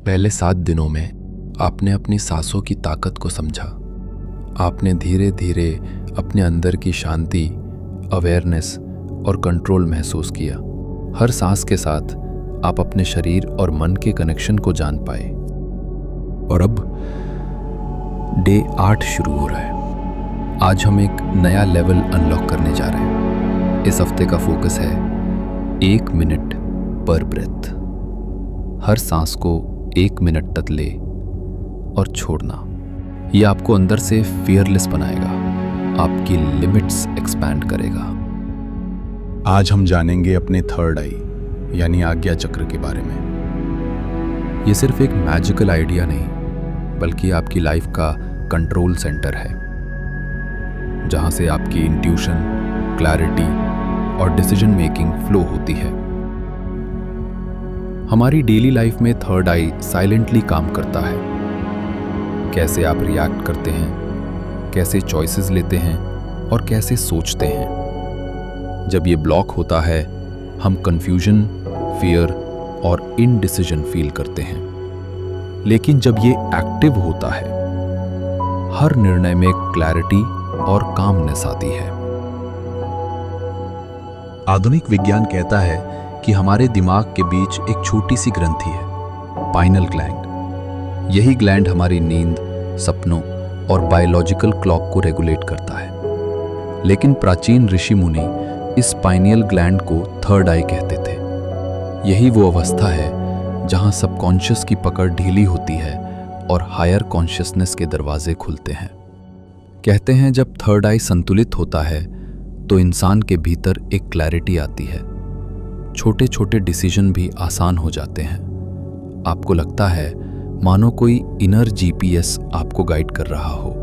पहले 7 दिनों में आपने अपनी सांसों की ताकत को समझा। आपने धीरे धीरे अपने अंदर की शांति, अवेयरनेस और कंट्रोल महसूस किया। हर सांस के साथ आप अपने शरीर और मन के कनेक्शन को जान पाए। और अब डे 8 शुरू हो रहा है। आज हम एक नया लेवल अनलॉक करने जा रहे हैं। इस हफ्ते का फोकस है 1 मिनट पर ब्रेथ। हर सांस को 1 मिनट तक ले और छोड़ना। यह आपको अंदर से फियरलेस बनाएगा, आपकी लिमिट्स एक्सपैंड करेगा। आज हम जानेंगे अपने थर्ड आई यानी आज्ञा चक्र के बारे में। ये सिर्फ एक मैजिकल आइडिया नहीं, बल्कि आपकी लाइफ का कंट्रोल सेंटर है, जहां से आपकी इंट्यूशन, क्लैरिटी और डिसीजन मेकिंग फ्लो होती है। हमारी डेली लाइफ में थर्ड आई साइलेंटली काम करता है। कैसे आप रिएक्ट करते हैं, कैसे चॉइसेस लेते हैं और कैसे सोचते हैं। जब ये ब्लॉक होता है, हम कंफ्यूजन, फियर और इनडिसीजन फील करते हैं। लेकिन जब ये एक्टिव होता है, हर निर्णय में क्लैरिटी और कामनेस आती है। आधुनिक विज्ञान कहता है कि हमारे दिमाग के बीच एक छोटी सी ग्रंथि है, पाइनल ग्लैंड। यही ग्लैंड हमारी नींद, सपनों और बायोलॉजिकल क्लॉक को रेगुलेट करता है। लेकिन प्राचीन ऋषि मुनि इस पाइनियल ग्लैंड को थर्ड आई कहते थे। यही वो अवस्था है जहां सबकॉन्शियस की पकड़ ढीली होती है और हायर कॉन्शियसनेस के दरवाजे खुलते हैं। कहते हैं जब थर्ड आई संतुलित होता है तो इंसान के भीतर एक क्लैरिटी आती है। छोटे छोटे डिसीजन भी आसान हो जाते हैं। आपको लगता है मानो कोई इनर जीपीएस आपको गाइड कर रहा हो।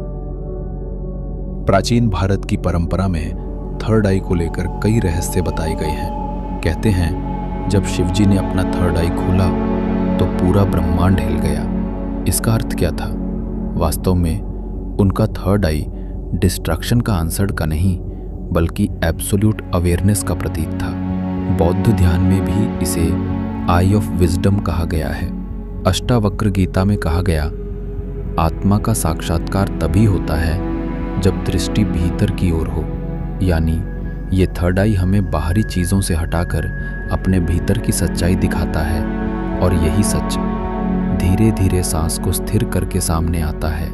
प्राचीन भारत की परंपरा में थर्ड आई को लेकर कई रहस्य बताए गए हैं। कहते हैं जब शिवजी ने अपना थर्ड आई खोला तो पूरा ब्रह्मांड हिल गया। इसका अर्थ क्या था? वास्तव में उनका थर्ड आई डिस्ट्रक्शन का आंसर का नहीं, बल्कि एब्सोल्यूट अवेयरनेस का प्रतीक था। बौद्ध ध्यान में भी इसे आई ऑफ विजडम कहा गया है। अष्टावक्र गीता में कहा गया, आत्मा का साक्षात्कार तभी होता है जब दृष्टि भीतर की ओर हो। यानी ये थर्ड आई हमें बाहरी चीज़ों से हटाकर अपने भीतर की सच्चाई दिखाता है, और यही सच धीरे धीरे सांस को स्थिर करके सामने आता है।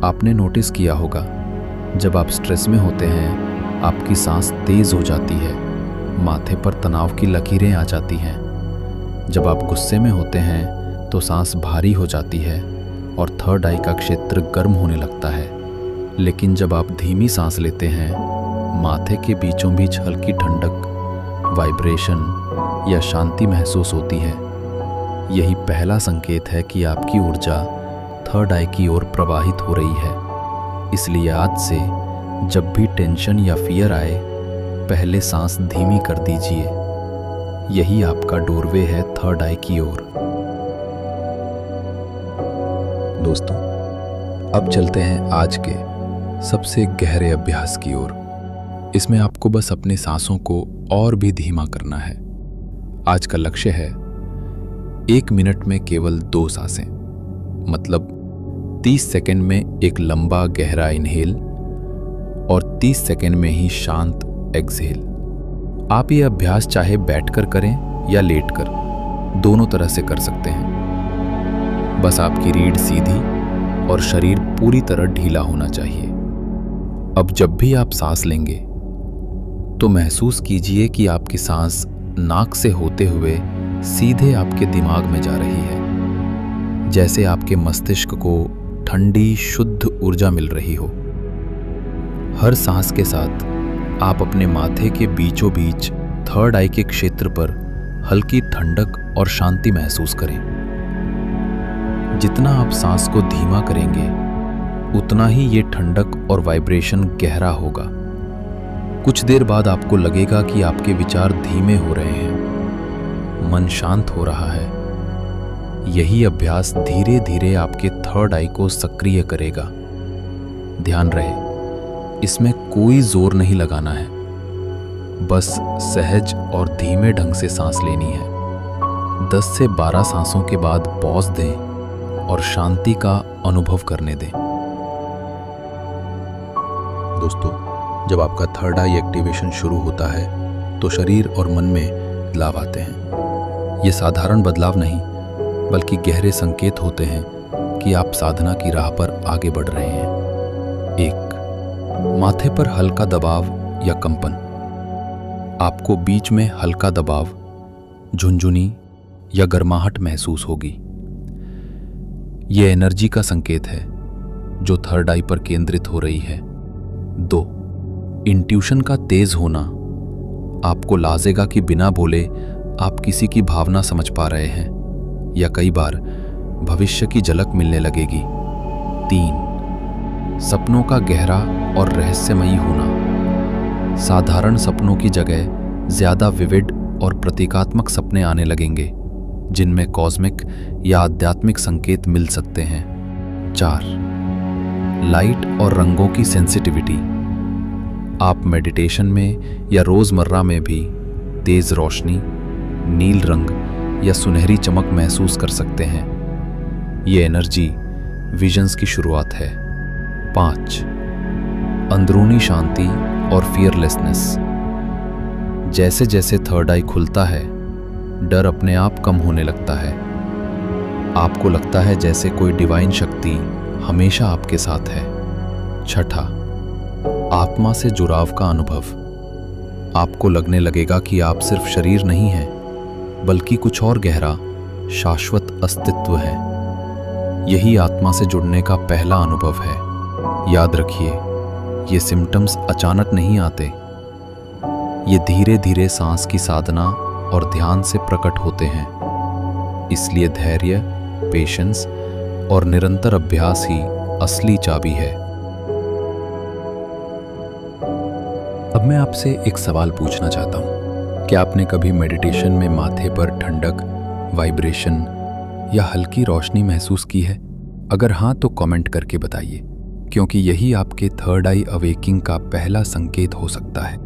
आपने नोटिस किया होगा, जब आप स्ट्रेस में होते हैं, आपकी सांस तेज हो जाती है, माथे पर तनाव की लकीरें आ जाती हैं। जब आप गुस्से में होते हैं तो सांस भारी हो जाती है और थर्ड आई का क्षेत्र गर्म होने लगता है। लेकिन जब आप धीमी सांस लेते हैं, माथे के बीचों बीच हल्की ठंडक, वाइब्रेशन या शांति महसूस होती है। यही पहला संकेत है कि आपकी ऊर्जा थर्ड आई की ओर प्रवाहित हो रही है। इसलिए आज से जब भी टेंशन या फियर आए, पहले सांस धीमी कर दीजिए। यही आपका डोरवे है थर्ड आई की ओर। दोस्तों, अब चलते हैं आज के सबसे गहरे अभ्यास की ओर। इसमें आपको बस अपनी सांसों को और भी धीमा करना है। आज का लक्ष्य है 1 मिनट में केवल 2 सांसें, मतलब 30 सेकंड में एक लंबा गहरा इनहेल और 30 सेकंड में ही शांत एक्सहेल। आप ये अभ्यास चाहे बैठकर करें या लेटकर, दोनों तरह से कर सकते हैं। बस आपकी रीढ़ सीधी और शरीर पूरी तरह ढीला होना चाहिए। अब जब भी आप सांस लेंगे तो महसूस कीजिए कि आपकी सांस नाक से होते हुए सीधे आपके दिमाग में जा रही है, जैसे आपके मस्तिष्क को ठंडी शुद्ध ऊर्जा मिल रही हो। हर सांस के साथ आप अपने माथे के बीचों बीच थर्ड आई के क्षेत्र पर हल्की ठंडक और शांति महसूस करें। जितना आप सांस को धीमा करेंगे, उतना ही ये ठंडक और वाइब्रेशन गहरा होगा। कुछ देर बाद आपको लगेगा कि आपके विचार धीमे हो रहे हैं, मन शांत हो रहा है। यही अभ्यास धीरे धीरे आपके थर्ड आई को सक्रिय करेगा। ध्यान रहे, इसमें कोई जोर नहीं लगाना है, बस सहज और धीमे ढंग से सांस लेनी है। 10 से 12 सांसों के बाद पॉज दें और शांति का अनुभव करने दें। दोस्तों, जब आपका थर्ड आई एक्टिवेशन शुरू होता है तो शरीर और मन में बदलाव आते हैं। ये साधारण बदलाव नहीं, बल्कि गहरे संकेत होते हैं कि आप साधना की राह पर आगे बढ़ रहे हैं। 1. माथे पर हल्का दबाव या कंपन। आपको बीच में हल्का दबाव, झुनझुनी या गर्माहट महसूस होगी। यह एनर्जी का संकेत है जो थर्ड आई पर केंद्रित हो रही है। 2. इंट्यूशन का तेज होना। आपको लागेगा कि बिना बोले आप किसी की भावना समझ पा रहे हैं, या कई बार भविष्य की झलक मिलने लगेगी। 3. सपनों का गहरा और रहस्यमयी होना। साधारण सपनों की जगह ज्यादा विविड और प्रतीकात्मक सपने आने लगेंगे, जिनमें कॉस्मिक या आध्यात्मिक संकेत मिल सकते हैं। 4. लाइट और रंगों की सेंसिटिविटी। आप मेडिटेशन में या रोजमर्रा में भी तेज रोशनी, नील रंग या सुनहरी चमक महसूस कर सकते हैं। ये एनर्जी विजन्स की शुरुआत है। 5. अंदरूनी शांति और फियरलेसनेस। जैसे जैसे थर्ड आई खुलता है, डर अपने आप कम होने लगता है। आपको लगता है जैसे कोई डिवाइन शक्ति हमेशा आपके साथ है। 6. आत्मा से जुड़ाव का अनुभव। आपको लगने लगेगा कि आप सिर्फ शरीर नहीं हैं, बल्कि कुछ और गहरा, शाश्वत अस्तित्व है। यही आत्मा से जुड़ने का पहला अनुभव है। याद रखिए, ये सिम्टम्स अचानक नहीं आते। ये धीरे धीरे सांस की साधना और ध्यान से प्रकट होते हैं। इसलिए धैर्य, पेशेंस और निरंतर अभ्यास ही असली चाबी है। अब मैं आपसे एक सवाल पूछना चाहता हूँ। क्या आपने कभी मेडिटेशन में माथे पर ठंडक, वाइब्रेशन या हल्की रोशनी महसूस की है? अगर हाँ, तो कमेंट करके बताइए, क्योंकि यही आपके थर्ड आई अवेकिंग का पहला संकेत हो सकता है।